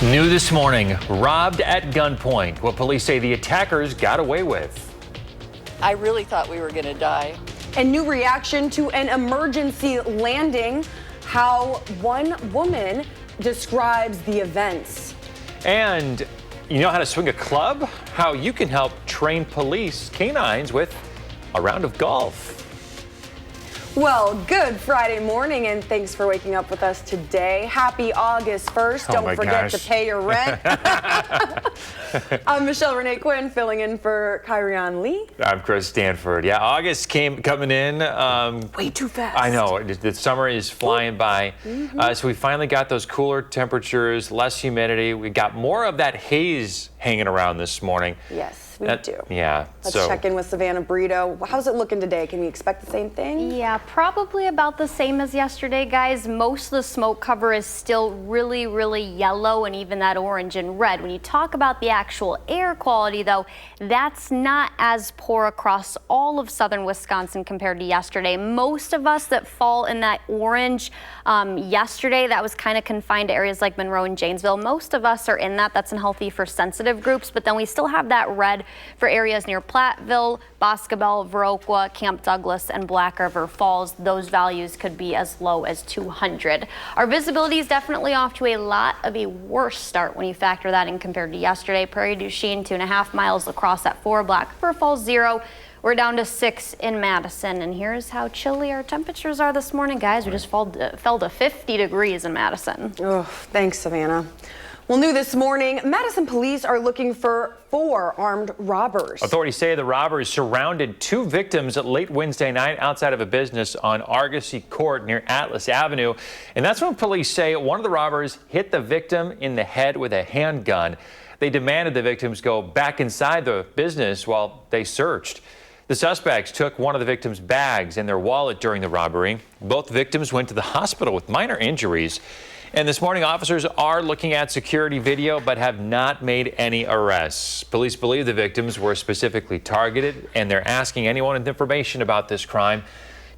New this morning, robbed at gunpoint. What police say the attackers got away with. I really thought we were going to die. A new reaction to an emergency landing, how one woman describes the events. And you know how to swing a club? How you can help train police canines with a round of golf. Well, good Friday morning, and thanks for waking up with us today. Happy August 1st. Don't forget to pay your rent. I'm Michelle Renee Quinn, filling in for Kyrian Lee. I'm Chris Stanford. Yeah, August coming in. Way too fast. I know. The summer is flying by. So we finally got those cooler temperatures, less humidity. We got more of that haze hanging around this morning. Yes, we do. Yeah. Let's check in with Savannah Brito. How's it looking today? Can we expect the same thing? Yeah, probably about the same as yesterday, guys. Most of the smoke cover is still really, really yellow, and even that orange and red. When you talk about the actual air quality, though, that's not as poor across all of southern Wisconsin compared to yesterday. Most of us that fall in that orange yesterday, that was kind of confined to areas like Monroe and Janesville. Most of us are in that. That's unhealthy for sensitive groups, but then we still have that red for areas near Platteville, Boscobel, Viroqua, Camp Douglas, and Black River Falls. Those values could be as low as 200. Our visibility is definitely off to a worse start when you factor that in compared to yesterday. Prairie du Chien, 2.5 miles across at 4, Black River Falls 0. We're down to 6 in Madison, and here's how chilly our temperatures are this morning, guys. We just fell to 50 degrees in Madison. Oh, thanks, Savannah. Well, new this morning, Madison police are looking for 4 armed robbers. Authorities say the robbers surrounded 2 victims late Wednesday night outside of a business on Argosy Court near Atlas Avenue. And that's when police say one of the robbers hit the victim in the head with a handgun. They demanded the victims go back inside the business while they searched. The suspects took one of the victims' bags and their wallet during the robbery. Both victims went to the hospital with minor injuries. And this morning, officers are looking at security video but have not made any arrests. Police believe the victims were specifically targeted, and they're asking anyone with information about this crime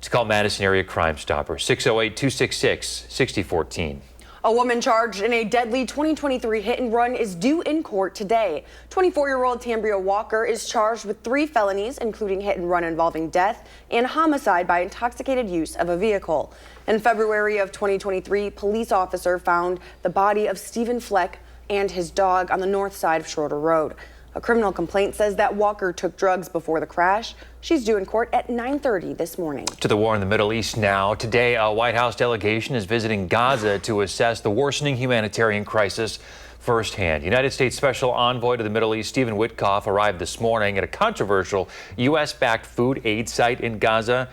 to call Madison Area Crime Stopper, 608-266-6014. A woman charged in a deadly 2023 hit and run is due in court today. 24-year-old Tambria Walker is charged with 3 felonies, including hit and run involving death and homicide by intoxicated use of a vehicle. In February of 2023, police officer found the body of Stephen Fleck and his dog on the north side of Schroeder Road. A criminal complaint says that Walker took drugs before the crash. She's due in court at 9:30 this morning. To the war in the Middle East now. Today, a White House delegation is visiting Gaza to assess the worsening humanitarian crisis firsthand. United States Special Envoy to the Middle East, Stephen Witkoff, arrived this morning at a controversial U.S.-backed food aid site in Gaza.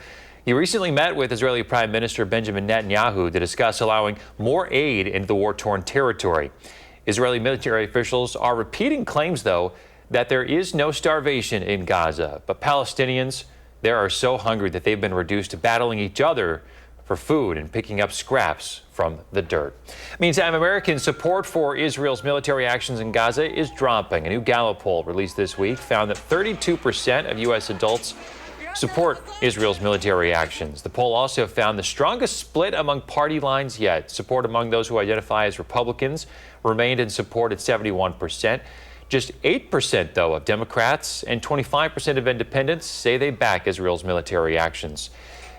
He recently met with Israeli Prime Minister Benjamin Netanyahu to discuss allowing more aid into the war-torn territory. Israeli military officials are repeating claims, though, that there is no starvation in Gaza. But Palestinians, they are so hungry that they've been reduced to battling each other for food and picking up scraps from the dirt. Meantime, American support for Israel's military actions in Gaza is dropping. A new Gallup poll released this week found that 32% of U.S. adults support Israel's military actions. The poll also found the strongest split among party lines yet. Support among those who identify as Republicans remained in support at 71%. Just 8%, though, of Democrats and 25% of independents say they back Israel's military actions.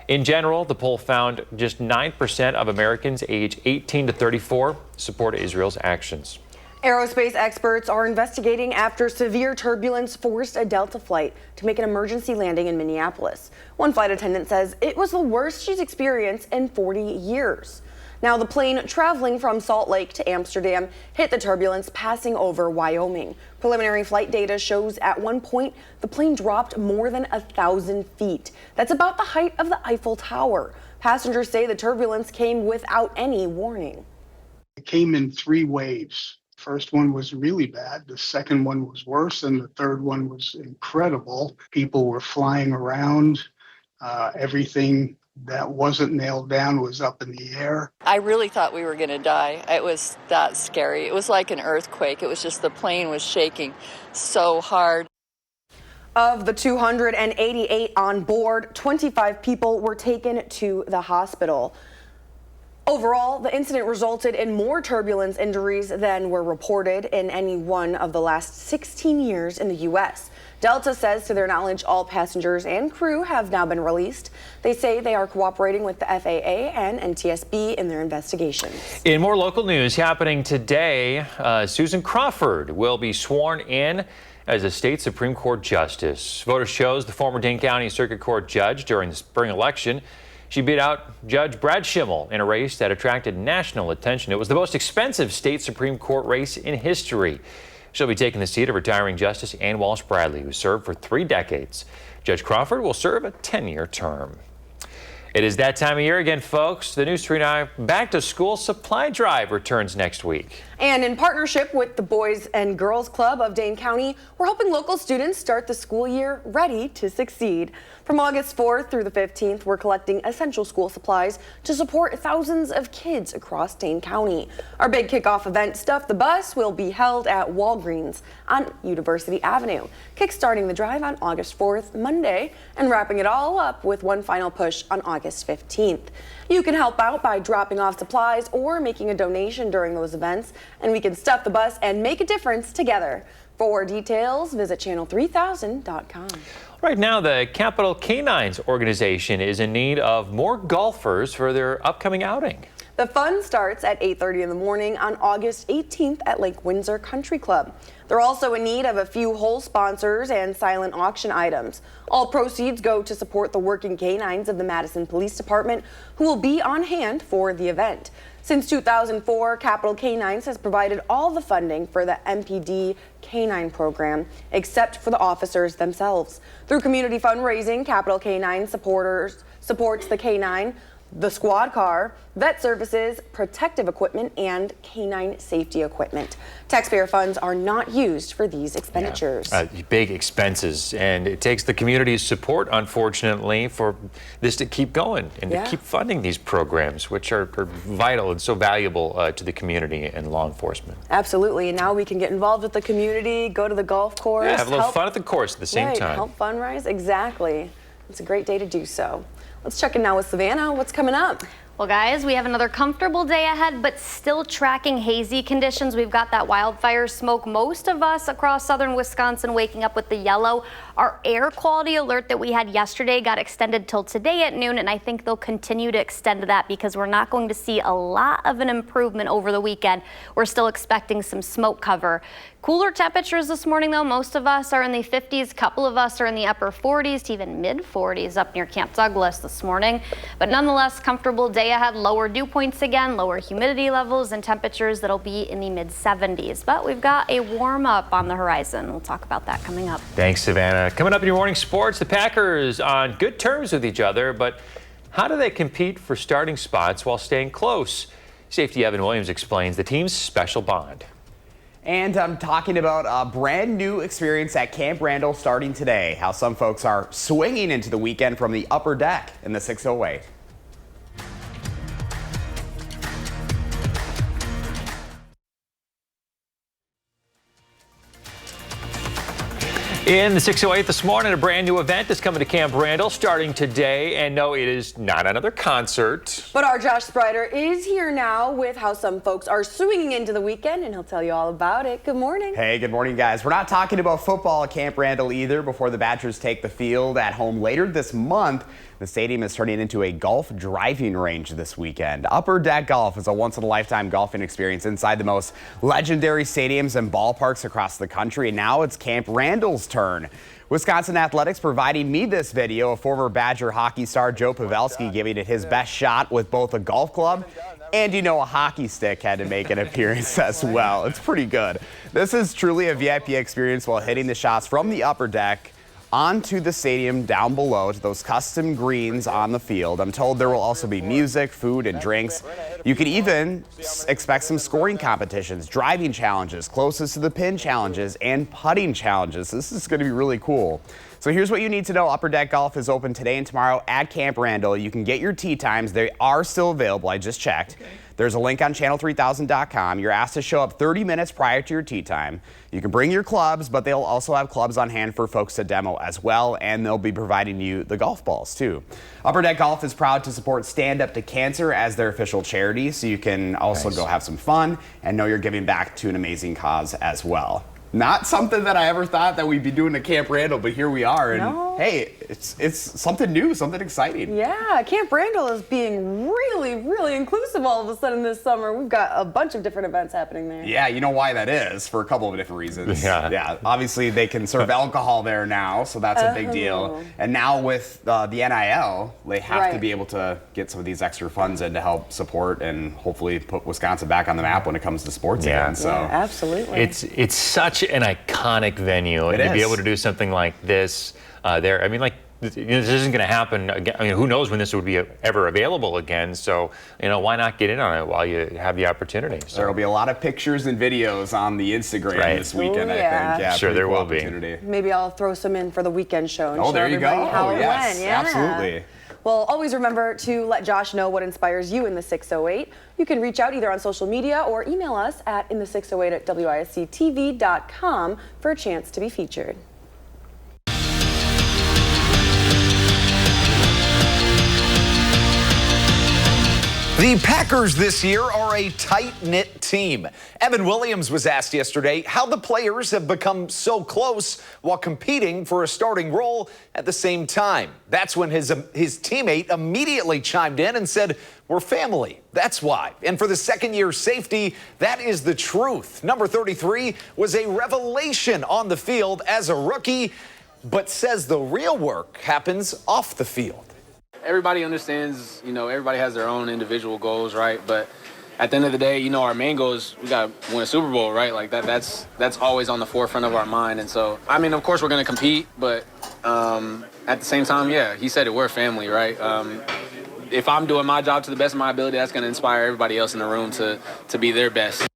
In general, the poll found just 9% of Americans aged 18 to 34 support Israel's actions. Aerospace experts are investigating after severe turbulence forced a Delta flight to make an emergency landing in Minneapolis. One flight attendant says it was the worst she's experienced in 40 years. Now, the plane traveling from Salt Lake to Amsterdam hit the turbulence passing over Wyoming. Preliminary flight data shows at one point the plane dropped more than 1,000 feet. That's about the height of the Eiffel Tower. Passengers say the turbulence came without any warning. It came in 3 waves. First one was really bad. The second one was worse, and the third one was incredible. People were flying around. Everything that wasn't nailed down was up in the air. I really thought we were going to die. It was that scary. It was like an earthquake. It was just the plane was shaking so hard. Of the 288 on board, 25 people were taken to the hospital. Overall, the incident resulted in more turbulence injuries than were reported in any one of the last 16 years in the U.S. Delta says, to their knowledge, all passengers and crew have now been released. They say they are cooperating with the FAA and NTSB in their investigations. In more local news happening today, Susan Crawford will be sworn in as a state Supreme Court justice. Voters chose the former Dane County Circuit Court judge during the spring election. She beat out Judge Brad Schimmel in a race that attracted national attention. It was the most expensive state Supreme Court race in history. She'll be taking the seat of retiring Justice Ann Walsh Bradley, who served for 3 decades. Judge Crawford will serve a 10-year term. It is that time of year again, folks. The News 3 9 Back to School Supply Drive returns next week. And in partnership with the Boys and Girls Club of Dane County, we're helping local students start the school year ready to succeed. From August 4th through the 15th, we're collecting essential school supplies to support thousands of kids across Dane County. Our big kickoff event, Stuff the Bus, will be held at Walgreens on University Avenue, kickstarting the drive on August 4th, Monday, and wrapping it all up with one final push on August 15th. You can help out by dropping off supplies or making a donation during those events, and we can stuff the bus and make a difference together. For details, visit channel3000.com. Right now, the Capital Canines organization is in need of more golfers for their upcoming outing. The fun starts at 8:30 in the morning on August 18th at Lake Windsor Country Club. They're also in need of a few hole sponsors and silent auction items. All proceeds go to support the working canines of the Madison Police Department, who will be on hand for the event. Since 2004, Capital Canines has provided all the funding for the MPD Canine program, except for the officers themselves. Through community fundraising, Capital Canine supports the canine, the squad car, vet services, protective equipment, and canine safety equipment. Taxpayer funds are not used for these expenditures. Big expenses, and it takes the community's support, unfortunately, for this to keep going and to keep funding these programs, which are vital and so valuable to the community and law enforcement. Absolutely, and now we can get involved with the community, go to the golf course. Yeah, have a little fun at the course at the same time. Help fundraise, exactly. It's a great day to do so. Let's check in now with Savannah. What's coming up? Well, guys, we have another comfortable day ahead, but still tracking hazy conditions. We've got that wildfire smoke. Most of us across southern Wisconsin waking up with the yellow. Our air quality alert that we had yesterday got extended till today at noon, and I think they'll continue to extend that because we're not going to see a lot of an improvement over the weekend. We're still expecting some smoke cover. Cooler temperatures this morning, though. Most of us are in the 50s. A couple of us are in the upper 40s to even mid 40s up near Camp Douglas this morning. But nonetheless, comfortable day ahead. Lower dew points again, lower humidity levels, and temperatures that'll be in the mid 70s. But we've got a warm up on the horizon. We'll talk about that coming up. Thanks, Savannah. Coming up in your morning sports, the Packers on good terms with each other, but how do they compete for starting spots while staying close? Safety Evan Williams explains the team's special bond. And I'm talking about a brand new experience at Camp Randall starting today. How some folks are swinging into the weekend from the upper deck in the 608. In the 608 this morning, a brand new event is coming to Camp Randall starting today. And no, it is not another concert. But our Josh Sprider is here now with how some folks are swinging into the weekend, and he'll tell you all about it. Good morning. Hey, good morning, guys. We're not talking about football at Camp Randall either. Before the Badgers take the field at home later this month, the stadium is turning into a golf driving range this weekend. Upper Deck Golf is a once-in-a-lifetime golfing experience inside the most legendary stadiums and ballparks across the country. And now it's Camp Randall's turn. Wisconsin Athletics providing me this video of former Badger hockey star Joe Pavelski giving it his best shot with both a golf club and, a hockey stick had to make an appearance as well. It's pretty good. This is truly a VIP experience while hitting the shots from the upper deck onto the stadium down below to those custom greens on the field. I'm told there will also be music, food, and drinks. You could even expect some scoring competitions, driving challenges, closest to the pin challenges, and putting challenges. This is going to be really cool. So here's what you need to know. Upper Deck Golf is open today and tomorrow at Camp Randall. You can get your tee times. They are still available. I just checked. There's a link on channel3000.com. You're asked to show up 30 minutes prior to your tee time. You can bring your clubs, but they'll also have clubs on hand for folks to demo as well, and they'll be providing you the golf balls too. Upper Deck Golf is proud to support Stand Up to Cancer as their official charity, so you can also go have some fun and know you're giving back to an amazing cause as well. Not something that I ever thought that we'd be doing at Camp Randall, but here we are. And hey, it's something new, something exciting. Yeah, Camp Randall is being really, really inclusive all of a sudden this summer. We've got a bunch of different events happening there. Yeah, you know why that is, for a couple of different reasons. Yeah, obviously they can serve alcohol there now, so that's a big deal. And now with the NIL, they have to be able to get some of these extra funds in to help support and hopefully put Wisconsin back on the map when it comes to sports again. So yeah, absolutely. It's such an iconic venue, and to be able to do something like this there, I mean, like, this isn't going to happen again. I mean, who knows when this would be ever available again? So, why not get in on it while you have the opportunity? So. There will be a lot of pictures and videos on the Instagram this weekend, I think. Yeah, sure, there will be. Maybe I'll throw some in for the weekend show and show there you go. how it went. Yeah. Absolutely. Well, always remember to let Josh know what inspires you in the 608. You can reach out either on social media or email us at inthe608@wisc-tv.com for a chance to be featured. The Packers this year are a tight-knit team. Evan Williams was asked yesterday how the players have become so close while competing for a starting role at the same time. That's when his teammate immediately chimed in and said, "We're family. That's why." And for the second-year safety, that is the truth. Number 33 was a revelation on the field as a rookie, but says the real work happens off the field. Everybody understands, everybody has their own individual goals, right? But at the end of the day, our main goal is we got to win a Super Bowl, right? Like that's always on the forefront of our mind. And so, I mean, of course we're going to compete, but at the same time, yeah, he said it, we're family, right? If I'm doing my job to the best of my ability, that's going to inspire everybody else in the room to be their best.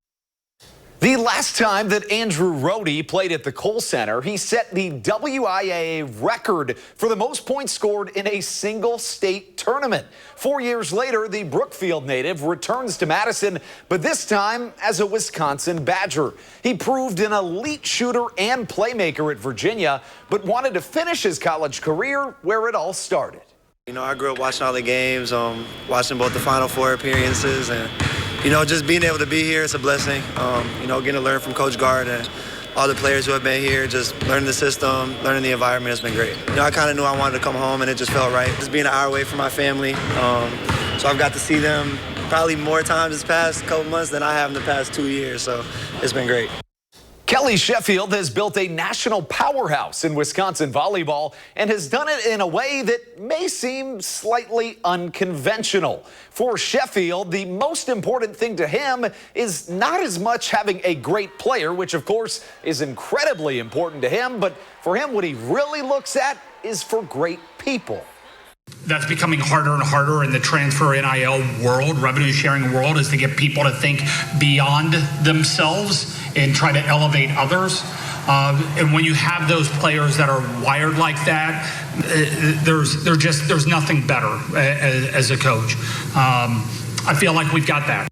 The last time that Andrew Rohde played at the Kohl Center, he set the WIAA record for the most points scored in a single state tournament. 4 years later, the Brookfield native returns to Madison, but this time as a Wisconsin Badger. He proved an elite shooter and playmaker at Virginia, but wanted to finish his college career where it all started. I grew up watching all the games, watching both the Final Four appearances, and just being able to be here is a blessing. Getting to learn from Coach Gard and all the players who have been here, just learning the system, learning the environment has been great. I kind of knew I wanted to come home, and it just felt right. Just being an hour away from my family, so I've got to see them probably more times this past couple months than I have in the past 2 years, so it's been great. Kelly Sheffield has built a national powerhouse in Wisconsin volleyball and has done it in a way that may seem slightly unconventional. For Sheffield, the most important thing to him is not as much having a great player, which of course is incredibly important to him, but for him what he really looks at is for great people. That's becoming harder and harder in the transfer NIL world, revenue sharing world, is to get people to think beyond themselves and try to elevate others. And when you have those players that are wired like that, there's nothing better as a coach. I feel like we've got that.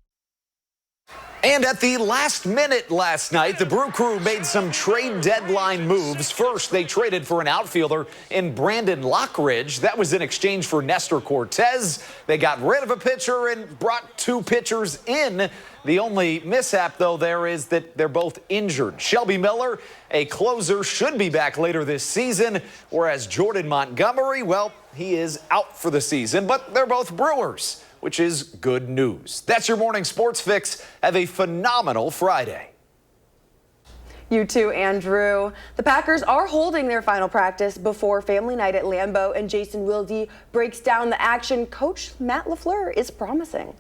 And at the last minute last night, the Brew Crew made some trade deadline moves. First, they traded for an outfielder in Brandon Lockridge. That was in exchange for Nestor Cortez. They got rid of a pitcher and brought two pitchers in. The only mishap, though, there is that they're both injured. Shelby Miller, a closer, should be back later this season, whereas Jordan Montgomery, well, he is out for the season, but they're both Brewers, which is good news. That's your morning sports fix. Have a phenomenal Friday. You too, Andrew. The Packers are holding their final practice before family night at Lambeau, and Jason Wilde breaks down the action. Coach Matt LaFleur is promising.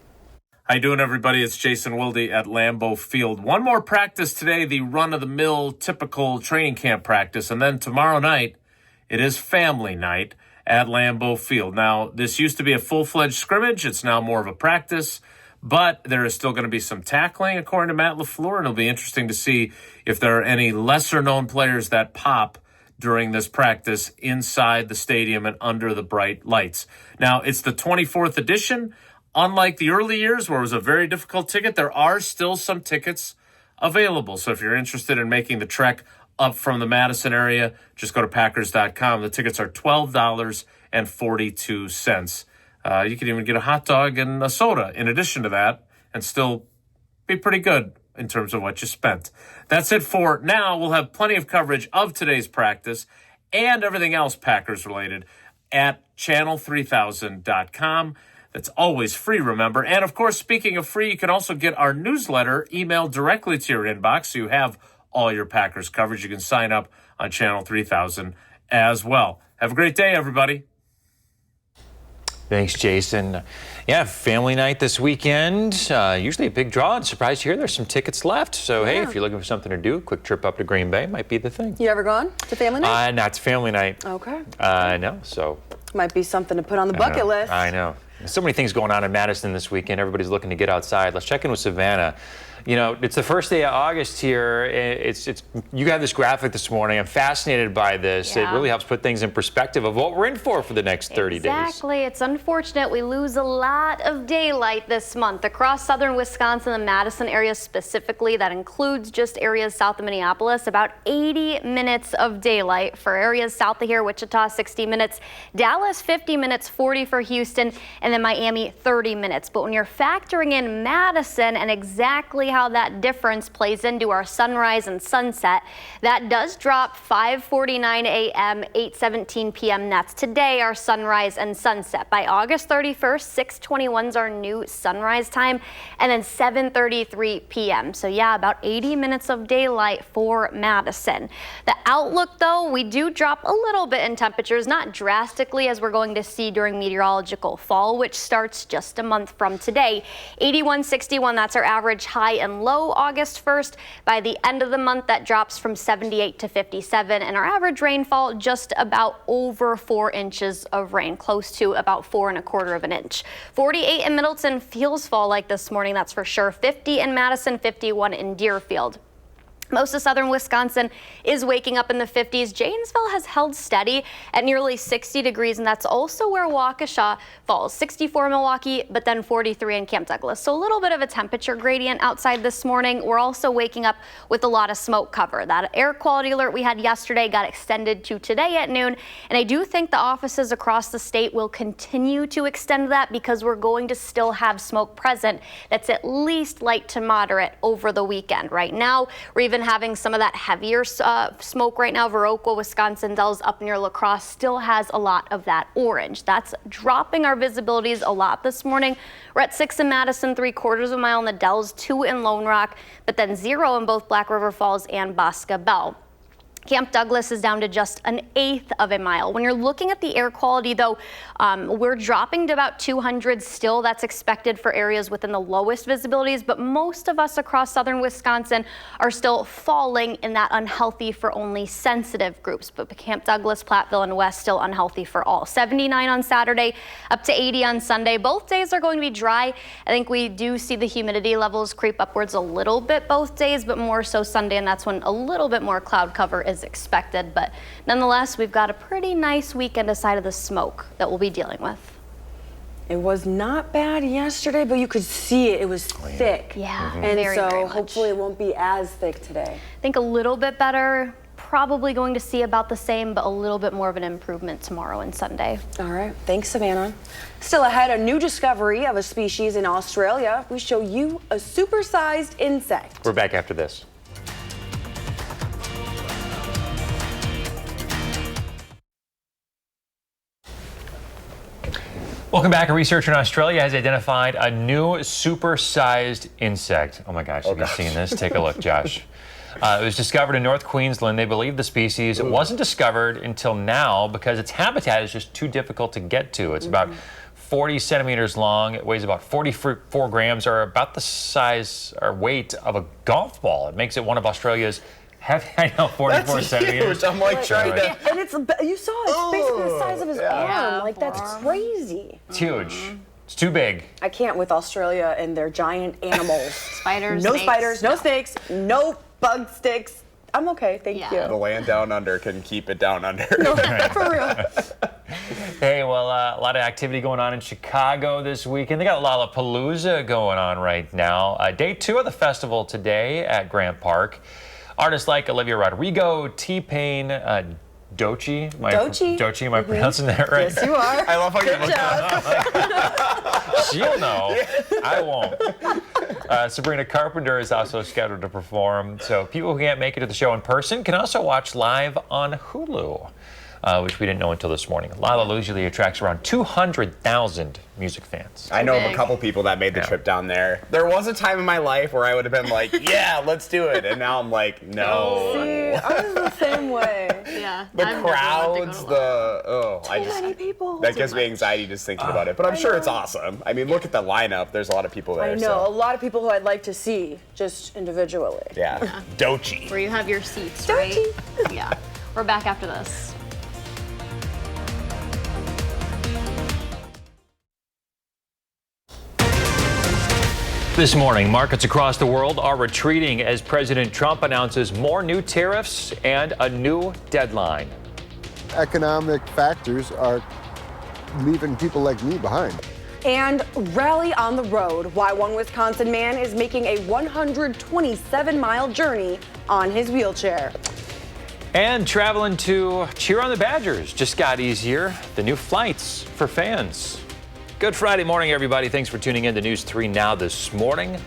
How you doing, everybody? It's Jason Wilde at Lambeau Field. One more practice today, the run-of-the-mill typical training camp practice, and then tomorrow night, it is family night at Lambeau Field. Now, this used to be a full-fledged scrimmage. It's now more of a practice, but there is still going to be some tackling, according to Matt LaFleur, and it'll be interesting to see if there are any lesser-known players that pop during this practice inside the stadium and under the bright lights. Now, it's the 24th edition. unlike the early years where it was a very difficult ticket, there are still some tickets available. So if you're interested in making the trek up from the Madison area, just go to Packers.com. The tickets are $12.42. You can even get a hot dog and a soda in addition to that and still be pretty good in terms of what you spent. That's it for now. We'll have plenty of coverage of today's practice and everything else Packers related at channel3000.com. That's always free, remember. And, of course, speaking of free, you can also get our newsletter emailed directly to your inbox, so you have all your Packers coverage. You can sign up on Channel 3000 as well. Have a great day, everybody. Thanks, Jason. Yeah, family night this weekend. Usually a big draw. And surprised to hear there's some tickets left. So, hey, if you're looking for something to do, a quick trip up to Green Bay might be the thing. You ever gone to family night? Not to family night. Okay. No, so. Might be something to put on the bucket list. I know. So many things going on in Madison this weekend. Everybody's looking to get outside. Let's check in with Savannah. You know, it's the first day of August here. You have this graphic this morning. I'm fascinated by this. Yeah. It really helps put things in perspective of what we're in for the next 30 days. Exactly. It's unfortunate we lose a lot of daylight this month across southern Wisconsin, the Madison area specifically. That includes just areas south of Minneapolis. About 80 minutes of daylight for areas south of here. Wichita, 60 minutes. Dallas, 50 minutes, 40 for Houston, and then Miami, 30 minutes. But when you're factoring in Madison and exactly how that difference plays into our sunrise and sunset, that does drop 5:49 a.m., 8:17 p.m. That's today, our sunrise and sunset. By August 31st, 6:21 is our new sunrise time, and then 7:33 p.m. So yeah, about 80 minutes of daylight for Madison. The outlook, though, we do drop a little bit in temperatures, not drastically as we're going to see during meteorological fall, which starts just a month from today. 81, 61, that's our average high and low August 1st. By the end of the month, that drops from 78 to 57, and our average rainfall just about over 4 inches of rain, close to about 4 1/4 of an inch. 48 in Middleton, feels fall like this morning, that's for sure. 50 in Madison, 51 in Deerfield. Most of southern Wisconsin is waking up in the 50s. Janesville has held steady at nearly 60 degrees, and that's also where Waukesha falls. 64 in Milwaukee, but then 43 in Camp Douglas. So a little bit of a temperature gradient outside this morning. We're also waking up with a lot of smoke cover. That air quality alert we had yesterday got extended to today at noon, and I do think the offices across the state will continue to extend that because we're going to still have smoke present that's at least light to moderate over the weekend. Right now, we're even having some of that heavier smoke right now. Viroqua, Wisconsin, Dells up near La Crosse still has a lot of that orange. That's dropping our visibilities a lot this morning. We're at 6 in Madison, 3/4 of a mile in the Dells, 2 in Lone Rock, but then 0 in both Black River Falls and Bosca Bell. Camp Douglas is down to just 1/8 of a mile. When you're looking at the air quality, though, we're dropping to about 200 still. That's expected for areas within the lowest visibilities, but most of us across southern Wisconsin are still falling in that unhealthy for only sensitive groups. But Camp Douglas, Platteville, and West still unhealthy for all. 79 on Saturday, up to 80 on Sunday. Both days are going to be dry. I think we do see the humidity levels creep upwards a little bit both days, but more so Sunday, and that's when a little bit more cloud cover is expected. But nonetheless, we've got a pretty nice weekend aside of the smoke that we'll be dealing with. It was not bad yesterday, but you could see it. It was thick. Yeah, And very much. hopefully it won't be as thick today. I think a little bit better. Probably going to see about the same, but a little bit more of an improvement tomorrow and Sunday. All right. Thanks, Savannah. Still ahead, a new discovery of a species in Australia. We show you a supersized insect. We're back after this. Welcome back. A researcher in Australia has identified a new super-sized insect. Oh my gosh, have you seen this? Take a look, Josh. It was discovered in North Queensland. They believe the species wasn't discovered until now because its habitat is just too difficult to get to. It's about 40 centimeters long. It weighs about 44 grams, or about the size or weight of a golf ball. It makes it one of Australia's I know, 44 centimeters. I'm like trying to. And it's, you saw, it's basically the size of his arm. Like, that's crazy. It's huge. It's too big. I can't with Australia and their giant animals. Spiders, no snakes. spiders, no snakes, no bug sticks. I'm okay, thank you. The land down under can keep it down under. No, for real. Hey, well, a lot of activity going on in Chicago this weekend. They got Lollapalooza going on right now. Day 2 of the festival today at Grant Park. Artists like Olivia Rodrigo, T-Pain, Doechii. Doechii, am I pronouncing that right? Yes, you are. I love how Good you job. She'll know. I won't. Sabrina Carpenter is also scheduled to perform. So people who can't make it to the show in person can also watch live on Hulu, which we didn't know until this morning. Lollapalooza usually attracts around 200,000 music fans. I know of a couple people that made the trip down there. There was a time in my life where I would have been like, yeah, let's do it. And now I'm like, no. See, I was the same way. Yeah. The crowds, Many people. that gives me anxiety just thinking about it. But I'm sure it's awesome. I mean, look at the lineup. There's a lot of people there. I know, a lot of people who I'd like to see, just individually. Yeah. Doechii. Where you have your seats, right? Yeah. We're back after this. This morning, markets across the world are retreating as President Trump announces more new tariffs and a new deadline. Economic factors are leaving people like me behind. And rally on the road, why one Wisconsin man is making a 127-mile journey on his wheelchair. And traveling to cheer on the Badgers just got easier. The new flights for fans. Good Friday morning, everybody. Thanks for tuning in to News 3 Now this morning.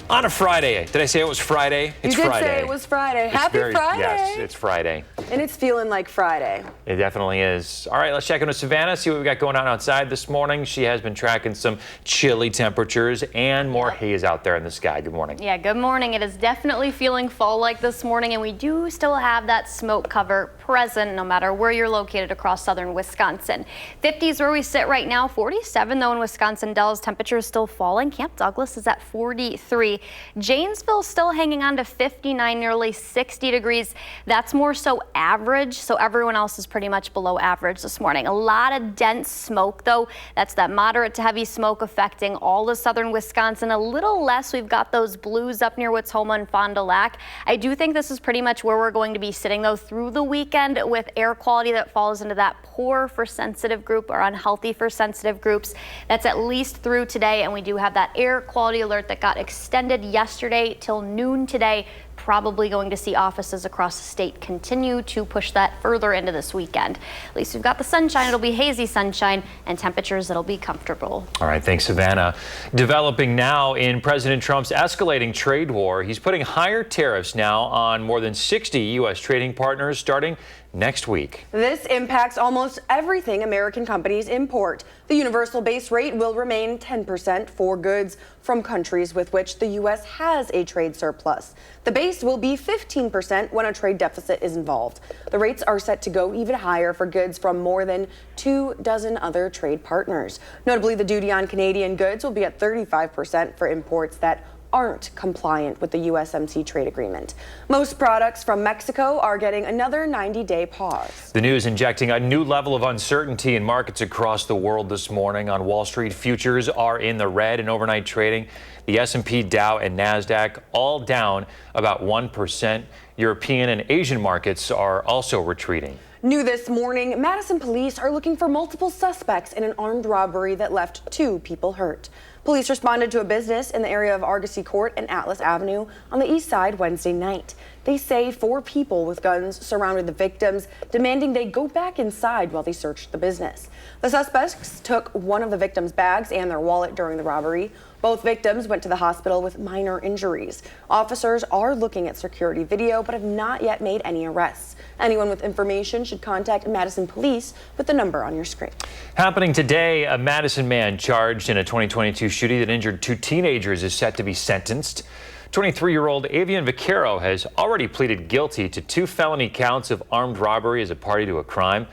On a Friday. Did I say it was Friday? It's you did Friday. say it was Friday. Happy Friday. Yes, it's Friday. And it's feeling like Friday. It definitely is. All right, let's check in with Savannah, see what we got going on outside this morning. She has been tracking some chilly temperatures and more haze out there in the sky. Good morning. Yeah, good morning. It is definitely feeling fall-like this morning, and we do still have that smoke cover present no matter where you're located across southern Wisconsin. 50s where we sit right now, 47 though in Wisconsin Dells. Temperature is still falling. Camp Douglas is at 43. Janesville still hanging on to 59, nearly 60 degrees. That's more so average, so everyone else is pretty much below average this morning. A lot of dense smoke, though. That's that moderate to heavy smoke affecting all of southern Wisconsin. A little less, we've got those blues up near What's-Homa and Fond du Lac. I do think this is pretty much where we're going to be sitting, though, through the weekend with air quality that falls into that poor for sensitive group or unhealthy for sensitive groups. That's at least through today, and we do have that air quality alert that got extended yesterday till noon today. Probably going to see offices across the state continue to push that further into this weekend. At least we've got the sunshine. It'll be hazy sunshine and temperatures that'll be comfortable. All right, thanks, Savannah. Developing now in President Trump's escalating trade war, he's putting higher tariffs now on more than 60 U.S. trading partners starting next week. This impacts almost everything American companies import. The universal base rate will remain 10% for goods from countries with which the U.S. has a trade surplus. The base will be 15% when a trade deficit is involved. The rates are set to go even higher for goods from more than 24 other trade partners. Notably, the duty on Canadian goods will be at 35% for imports that aren't compliant with the USMC trade agreement. Most products from Mexico are getting another 90-day pause. The news injecting a new level of uncertainty in markets across the world this morning. On Wall Street, futures are in the red in overnight trading. The S&P, Dow, and NASDAQ all down about 1%. European and Asian markets are also retreating. New this morning, Madison police are looking for multiple suspects in an armed robbery that left 2 people hurt. Police responded to a business in the area of Argosy Court and Atlas Avenue on the east side Wednesday night. They say 4 people with guns surrounded the victims, demanding they go back inside while they searched the business. The suspects took one of the victims' bags and their wallet during the robbery. Both victims went to the hospital with minor injuries. Officers are looking at security video but have not yet made any arrests. Anyone with information should contact Madison Police with the number on your screen. Happening today, a Madison man charged in a 2022 shooting that injured 2 teenagers is set to be sentenced. 23-year-old Avian Vaquero has already pleaded guilty to 2 felony counts of armed robbery as a party to a crime.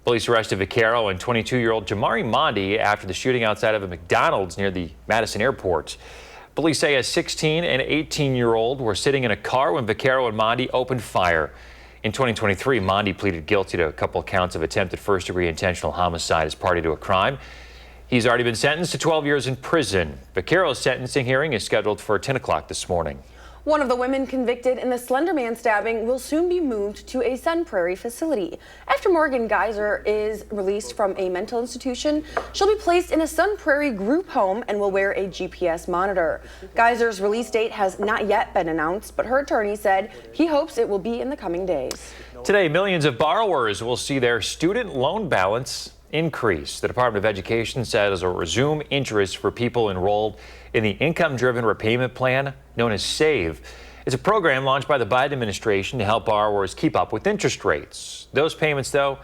Police arrested Vaquero and 22-year-old Jamari Mondi after the shooting outside of a McDonald's near the Madison airport. Police say a 16 and 18-year-old were sitting in a car when Vaquero and Mondi opened fire. In 2023, Mondi pleaded guilty to a couple counts of attempted first-degree intentional homicide as party to a crime. He's already been sentenced to 12 years in prison. Vaquero's sentencing hearing is scheduled for 10 o'clock this morning. One of the women convicted in the Slender Man stabbing will soon be moved to a Sun Prairie facility. After Morgan Geyser is released from a mental institution, she'll be placed in a Sun Prairie group home and will wear a GPS monitor. Geyser's release date has not yet been announced, but her attorney said he hopes it will be in the coming days. Today, millions of borrowers will see their student loan balance increase. The Department of Education says it will resume interest for people enrolled in the income-driven repayment plan known as SAVE. It's a program launched by the Biden administration to help borrowers keep up with interest rates. Those payments, though,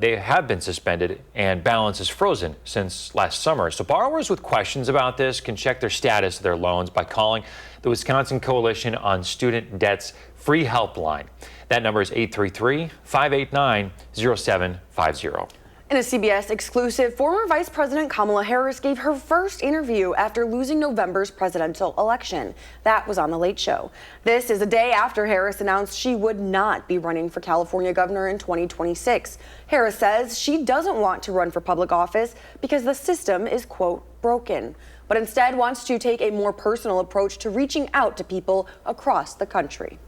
they have been suspended and balance is frozen since last summer. So borrowers with questions about this can check their status of their loans by calling the Wisconsin Coalition on Student Debt's free helpline. That number is 833-589-0750. In a CBS exclusive, former Vice President Kamala Harris gave her first interview after losing November's presidential election. That was on The Late Show. This is a day after Harris announced she would not be running for California governor in 2026. Harris says she doesn't want to run for public office because the system is, quote, broken, but instead wants to take a more personal approach to reaching out to people across the country.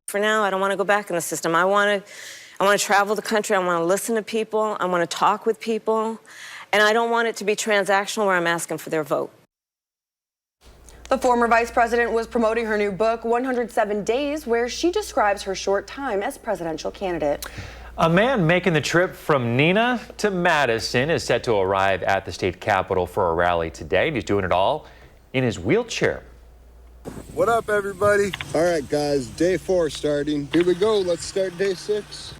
For now, I don't want to go back in the system. I want to travel the country. I want to listen to people. I want to talk with people. And I don't want it to be transactional where I'm asking for their vote. The former vice president was promoting her new book, 107 Days, where she describes her short time as presidential candidate. A man making the trip from Neenah to Madison is set to arrive at the state capitol for a rally today. He's doing it all in his wheelchair. What up, everybody? All right, guys, day 4 starting. Here we go. Let's start day 6.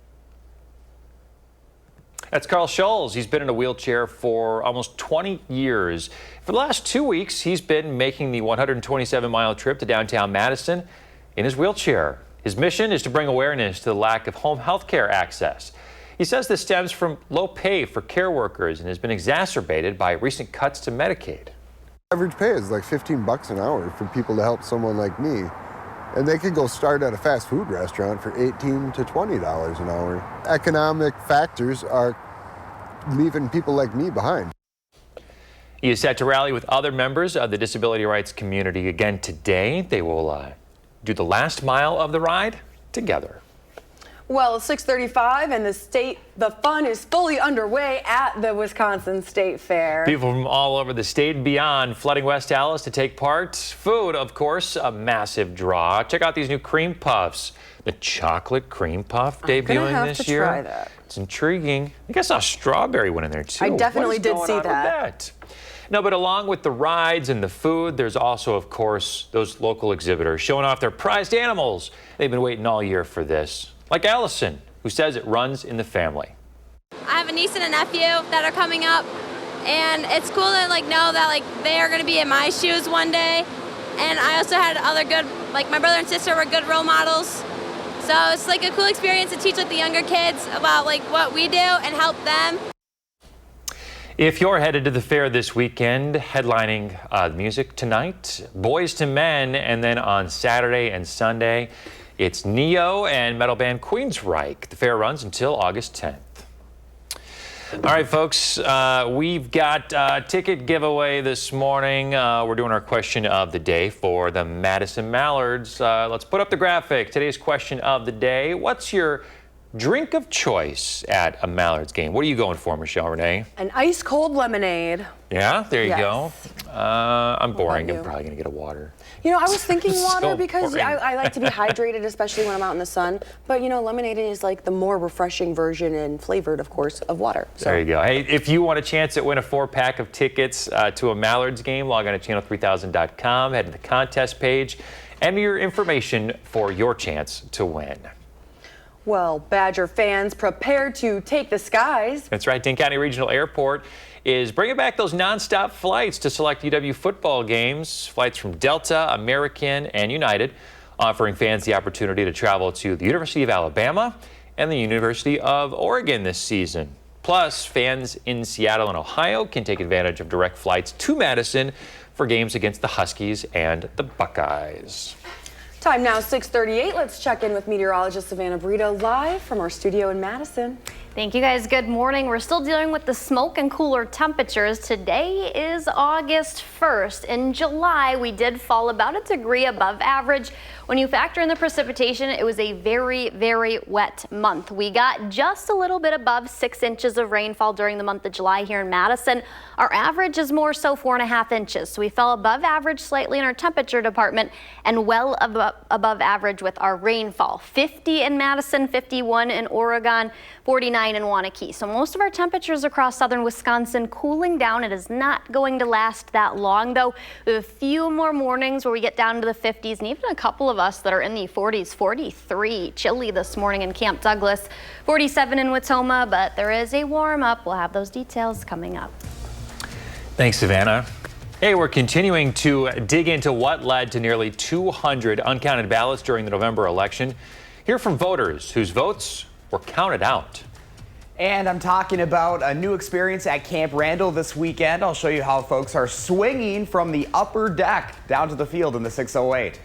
That's Carl Scholes. He's been in a wheelchair for almost 20 years. For the last 2 weeks, he's been making the 127-mile trip to downtown Madison in his wheelchair. His mission is to bring awareness to the lack of home health care access. He says this stems from low pay for care workers and has been exacerbated by recent cuts to Medicaid. Average pay is like $15 an hour for people to help someone like me. And they could go start at a fast food restaurant for $18 to $20 an hour. Economic factors are leaving people like me behind. He is set to rally with other members of the disability rights community again today. They will do the last mile of the ride together. Well, 6:35 and the fun is fully underway at the Wisconsin State Fair. People from all over the state and beyond flooding West Allis to take part. Food, of course, a massive draw. Check out these new cream puffs. The chocolate cream puff debuting this year. Try that. It's intriguing. I think I saw a strawberry one in there too. I definitely did see that. No, but along with the rides and the food, there's also, of course, those local exhibitors showing off their prized animals. They've been waiting all year for this. Like Allison, who says it runs in the family. I have a niece and a nephew that are coming up, and it's cool to know that they are going to be in my shoes one day. And I also had other good, my brother and sister were good role models. So it's a cool experience to teach the younger kids about what we do and help them. If you're headed to the fair this weekend, headlining music tonight, Boys to Men, and then on Saturday and Sunday, it's Neo and metal band Queensryche. The fair runs until August 10th. All right, folks, we've got a ticket giveaway this morning. We're doing our question of the day for the Madison Mallards. Let's put up the graphic. Today's question of the day: what's your drink of choice at a Mallards game? What are you going for, Michelle Renee? An ice cold lemonade. Yeah, there you Yes. go. I'm boring. you? I'm probably going to get a water. You know, I was thinking water So because boring. I like to be hydrated, especially when I'm out in the sun. But, lemonade is the more refreshing version and flavored, of course, of water. So. There you go. Hey, if you want a chance to win a 4-pack of tickets to a Mallards game, log on to channel3000.com, head to the contest page, enter your information for your chance to win. Well, Badger fans prepare to take the skies. That's right. Dane County Regional Airport is bringing back those nonstop flights to select UW football games. Flights from Delta, American, and United, offering fans the opportunity to travel to the University of Alabama and the University of Oregon this season. Plus, fans in Seattle and Ohio can take advantage of direct flights to Madison for games against the Huskies and the Buckeyes. Time now 6:38. Let's check in with meteorologist Savannah Brito live from our studio in Madison. Thank you guys. Good morning. We're still dealing with the smoke and cooler temperatures. Today is August 1st. In July, we did fall about a degree above average. When you factor in the precipitation, it was a very, very wet month. We got just a little bit above 6 inches of rainfall during the month of July here in Madison. Our average is more so 4.5 inches. So we fell above average slightly in our temperature department and well above average with our rainfall. 50 in Madison, 51 in Oregon, 49 in Wanakee. So most of our temperatures across southern Wisconsin cooling down. It is not going to last that long, though. We have a few more mornings where we get down to the 50s, and even a couple of us that are in the 40s. 43 chilly this morning in Camp Douglas, 47 in Watoma, but there is a warm up. We'll have those details coming up. Thanks, Savannah. Hey, we're continuing to dig into what led to nearly 200 uncounted ballots during the November election. Hear from voters whose votes were counted out. And I'm talking about a new experience at Camp Randall this weekend. I'll show you how folks are swinging from the upper deck down to the field in the 608.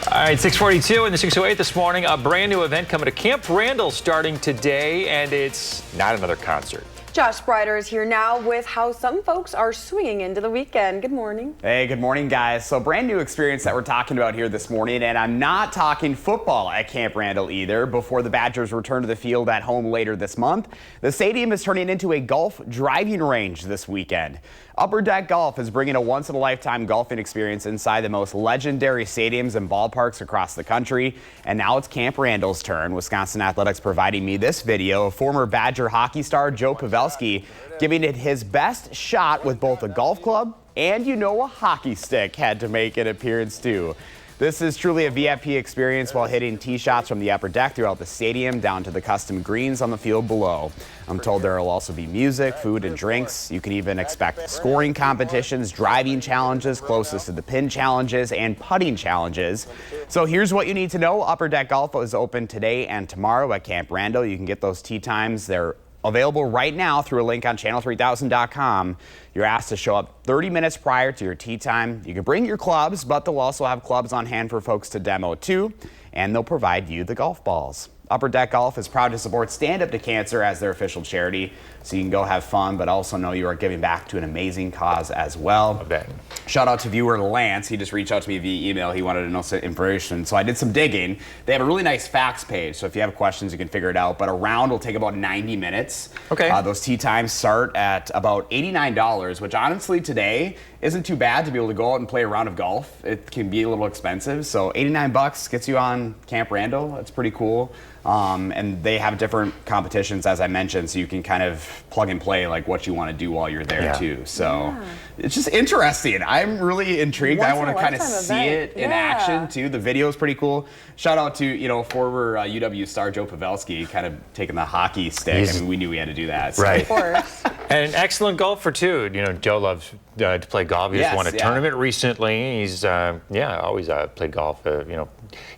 All right, 6:42 in the 608 this morning. A brand new event coming to Camp Randall starting today, and it's not another concert. Josh Sprider is here now with how some folks are swinging into the weekend. Good morning. Hey, good morning, guys. So brand new experience that we're talking about here this morning, and I'm not talking football at Camp Randall either. Before the Badgers return to the field at home later this month, the stadium is turning into a golf driving range this weekend. Upper Deck Golf is bringing a once-in-a-lifetime golfing experience inside the most legendary stadiums and ballparks across the country. And now it's Camp Randall's turn. Wisconsin Athletics providing me this video of former Badger hockey star Joe Pavelski giving it his best shot with both a golf club and, a hockey stick had to make an appearance too. This is truly a VIP experience while hitting tee shots from the upper deck throughout the stadium down to the custom greens on the field below. I'm told there will also be music, food, and drinks. You can even expect scoring competitions, driving challenges, closest to the pin challenges, and putting challenges. So here's what you need to know. Upper Deck Golf is open today and tomorrow at Camp Randall. You can get those tee times. They're available right now through a link on channel3000.com. You're asked to show up 30 minutes prior to your tee time. You can bring your clubs, but they'll also have clubs on hand for folks to demo too, and they'll provide you the golf balls. Upper Deck Golf is proud to support Stand Up to Cancer as their official charity, so you can go have fun, but also know you are giving back to an amazing cause as well. I bet. Shout out to viewer Lance. He just reached out to me via email. He wanted to know some information, so I did some digging. They have a really nice facts page, so if you have questions, you can figure it out. But a round will take about 90 minutes. Okay. Those tee times start at about $89, which honestly today isn't too bad to be able to go out and play a round of golf. It can be a little expensive, so $89 gets you on Camp Randall. That's pretty cool. And they have different competitions, as I mentioned, so you can kind of plug and play like what you want to do while you're there too. So it's just interesting. I'm really intrigued. I want to kind of see it in action too. The video is pretty cool. Shout out to former UW star Joe Pavelski, kind of taking the hockey stick. I mean, we knew we had to do that. So. Right. Of course. And an excellent golfer too. Joe loves to play golf. He just won a tournament recently. He's always played golf.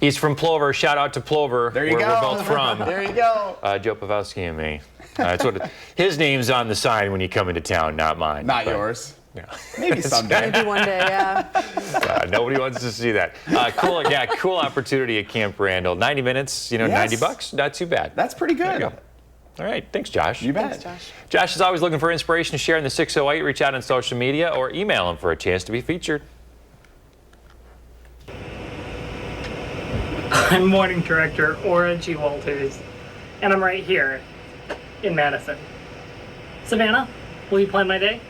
He's from Plover. Shout out to Plover. There you where go. We're both from. There you go. Joe Pavelski and me. That's what his name's on the sign when you come into town, not mine. Not yours. Yeah. Maybe someday. Maybe one day, Nobody wants to see that. Cool opportunity at Camp Randall. 90 minutes, $90, not too bad. That's pretty good. There you go. All right, thanks, Josh. You bet. Thanks, Josh. Josh is always looking for inspiration to share in the 608. Reach out on social media or email him for a chance to be featured. I'm Morning Director Aura G. Walters, and I'm right here in Madison. Savannah, will you plan my day?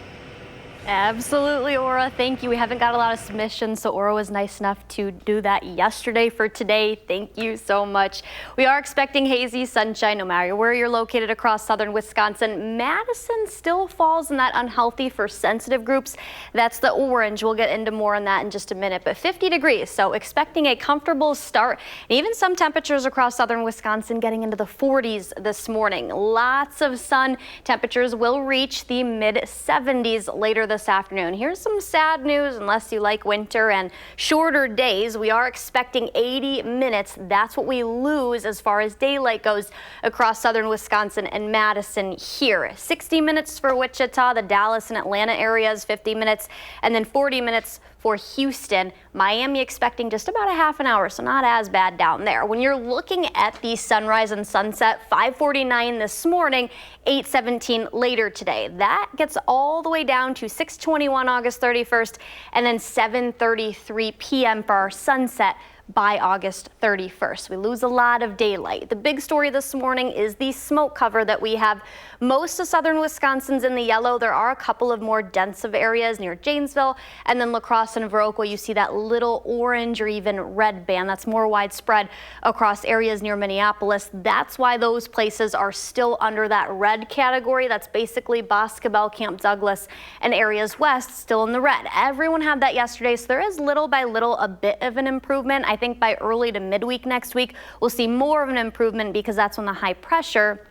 Absolutely, Aura. Thank you. We haven't got a lot of submissions, so Aura was nice enough to do that yesterday for today. Thank you so much. We are expecting hazy sunshine no matter where you're located across southern Wisconsin. Madison still falls in that unhealthy for sensitive groups. That's the orange. We'll get into more on that in just a minute, but 50 degrees, so expecting a comfortable start. And even some temperatures across southern Wisconsin getting into the 40s this morning. Lots of sun. Temperatures will reach the mid-70s later this afternoon. Here's some sad news unless you like winter and shorter days. We are expecting 80 minutes. That's what we lose as far as daylight goes across southern Wisconsin and Madison here. 60 minutes for Wichita, the Dallas and Atlanta areas, 50 minutes, and then 40 minutes for Houston. Miami expecting just about a half an hour, so not as bad down there. When you're looking at the sunrise and sunset, 5:49 this morning, 8:17 later today. That gets all the way down to 6:21 August 31st, and then 7:33 p.m. for our sunset by August 31st. We lose a lot of daylight. The big story this morning is the smoke cover that we have. Most of southern Wisconsin's in the yellow. There are a couple of more dense of areas near Janesville, and then La Crosse and Viroqua, you see that little orange or even red band. That's more widespread across areas near Minneapolis. That's why those places are still under that red category. That's basically Boscobel, Camp Douglas, and areas west still in the red. Everyone had that yesterday, so there is little by little a bit of an improvement. I think by early to midweek next week, we'll see more of an improvement because that's when the high pressure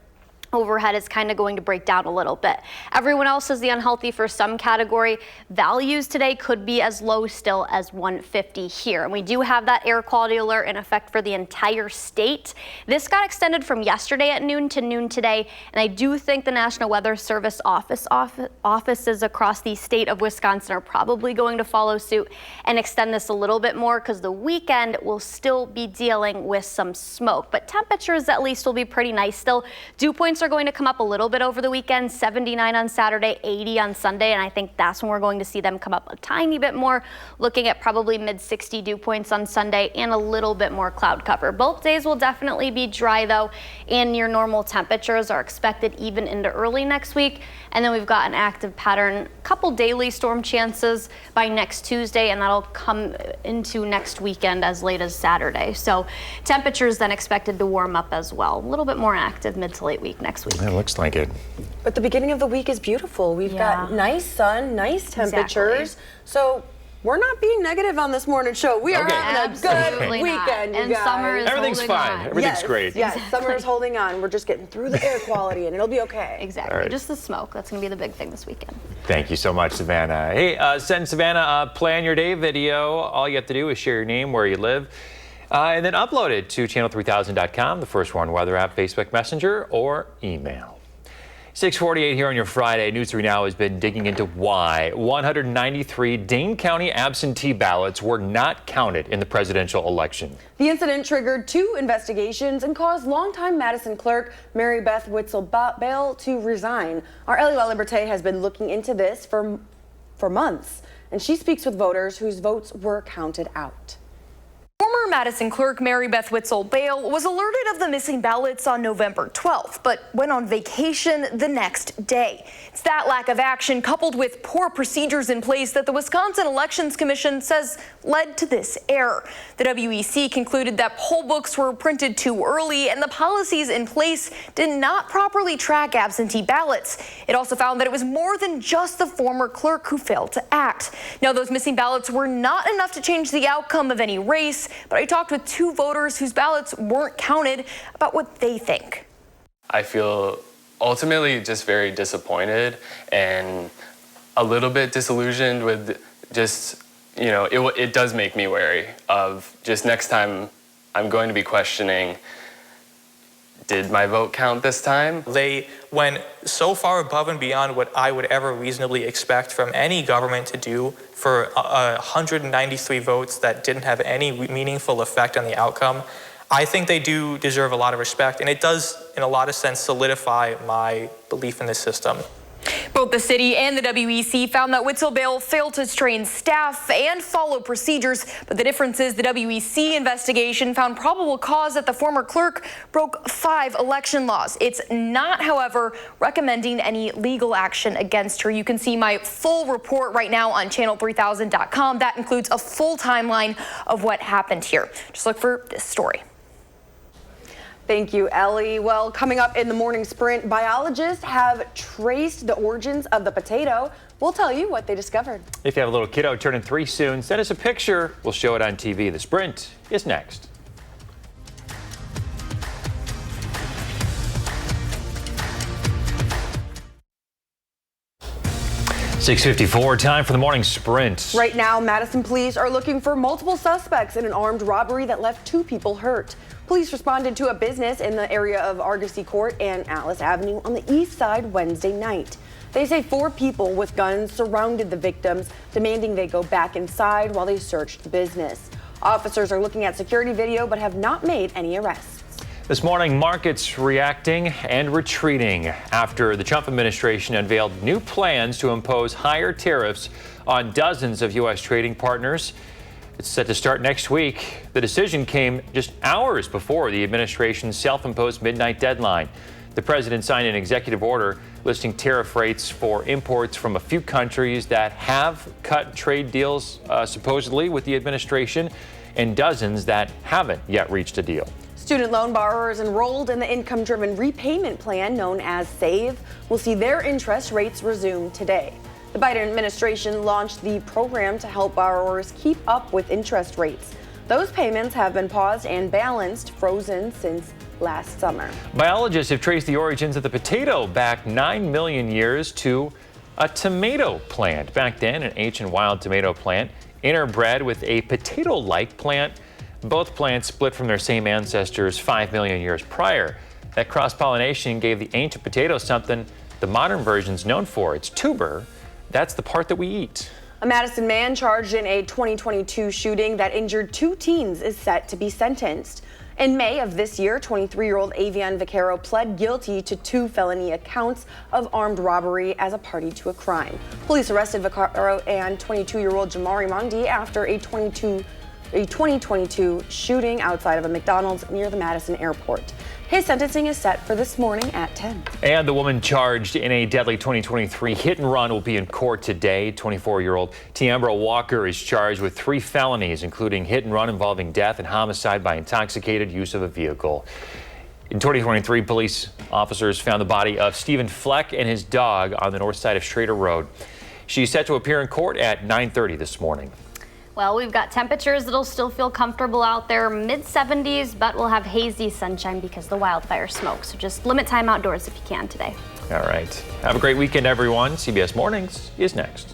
overhead is kind of going to break down a little bit. Everyone else is the unhealthy for some category. Values today could be as low still as 150 here. And we do have that air quality alert in effect for the entire state. This got extended from yesterday at noon to noon today. And I do think the National Weather Service offices across the state of Wisconsin are probably going to follow suit and extend this a little bit more because the weekend will still be dealing with some smoke. But temperatures at least will be pretty nice still. Dew points are going to come up a little bit over the weekend, 79 on Saturday, 80 on Sunday, and I think that's when we're going to see them come up a tiny bit more, looking at probably mid-60 dew points on Sunday and a little bit more cloud cover. Both days will definitely be dry though, and near normal temperatures are expected even into early next week. And then we've got an active pattern, couple daily storm chances by next Tuesday, and that'll come into next weekend as late as Saturday. So temperatures then expected to warm up as well. A little bit more active mid to late week next week. It looks like it. But the beginning of the week is beautiful. We've got nice sun, nice temperatures. Exactly. So we're not being negative on this morning show. We are having a good weekend, you and guys. summer is Everything's holding fine. on. Everything's great. Yes, summer is holding on. We're just getting through the air quality and it'll be okay. Exactly. Right. Just the smoke. That's going to be the big thing this weekend. Thank you so much, Savannah. Hey, send Savannah a Plan Your Day video. All you have to do is share your name, where you live, and then upload it to channel3000.com, the First One Weather app, Facebook Messenger, or email. 6:48 here on your Friday. News 3 Now has been digging into why 193 Dane County absentee ballots were not counted in the presidential election. The incident triggered 2 investigations and caused longtime Madison clerk Mary Beth Witzel-Bale to resign. Our Ellie LaLiberte has been looking into this for months, and she speaks with voters whose votes were counted out. Former Madison clerk Mary Beth Witzel-Bale was alerted of the missing ballots on November 12th, but went on vacation the next day. It's that lack of action coupled with poor procedures in place that the Wisconsin Elections Commission says led to this error. The WEC concluded that poll books were printed too early and the policies in place did not properly track absentee ballots. It also found that it was more than just the former clerk who failed to act. Now, those missing ballots were not enough to change the outcome of any race, but I talked with 2 voters whose ballots weren't counted about what they think. I feel ultimately just very disappointed and a little bit disillusioned with just, you know, it does make me wary of just next time I'm going to be questioning, did my vote count this time? They went so far above and beyond what I would ever reasonably expect from any government to do for 193 votes that didn't have any meaningful effect on the outcome. I think they do deserve a lot of respect, and it does, in a lot of sense, solidify my belief in this system. Both the city and the WEC found that Witzel-Bale failed to train staff and follow procedures, but the difference is the WEC investigation found probable cause that the former clerk broke 5 election laws. It's not, however, recommending any legal action against her. You can see my full report right now on channel3000.com. That includes a full timeline of what happened here. Just look for this story. Thank you, Ellie. Well, coming up in the morning sprint, biologists have traced the origins of the potato. We'll tell you what they discovered. If you have a little kiddo turning 3 soon, send us a picture. We'll show it on TV. The sprint is next. .654, time for the morning sprint. Right now, Madison police are looking for multiple suspects in an armed robbery that left 2 people hurt. Police responded to a business in the area of Argosy Court and Atlas Avenue on the east side Wednesday night. They say 4 people with guns surrounded the victims, demanding they go back inside while they searched the business. Officers are looking at security video but have not made any arrests. This morning, markets reacting and retreating after the Trump administration unveiled new plans to impose higher tariffs on dozens of U.S. trading partners. It's set to start next week. The decision came just hours before the administration's self-imposed midnight deadline. The president signed an executive order listing tariff rates for imports from a few countries that have cut trade deals supposedly with the administration, and dozens that haven't yet reached a deal. Student loan borrowers enrolled in the income-driven repayment plan known as SAVE will see their interest rates resume today. The Biden administration launched the program to help borrowers keep up with interest rates. Those payments have been paused and balanced, frozen since last summer. Biologists have traced the origins of the potato back 9 million years to a tomato plant. Back then, an ancient wild tomato plant interbred with a potato-like plant. Both plants split from their same ancestors 5 million years prior. That cross-pollination gave the ancient potato something the modern version's known for. Its tuber, that's the part that we eat. A Madison man charged in a 2022 shooting that injured 2 teens is set to be sentenced. In May of this year, 23-year-old Avian Vaquero pled guilty to 2 felony accounts of armed robbery as a party to a crime. Police arrested Vaquero and 22-year-old Jamari Mondi after a 2022 shooting outside of a McDonald's near the Madison airport. His sentencing is set for this morning at 10. And the woman charged in a deadly 2023 hit and run will be in court today. 24-year-old Tiambra Walker is charged with 3 felonies, including hit and run involving death and homicide by intoxicated use of a vehicle. In 2023, police officers found the body of Stephen Fleck and his dog on the north side of Schrader Road. She's set to appear in court at 9:30 this morning. Well, we've got temperatures that'll still feel comfortable out there, mid-70s, but we'll have hazy sunshine because of the wildfire smoke. So just limit time outdoors if you can today. All right. Have a great weekend, everyone. CBS Mornings is next.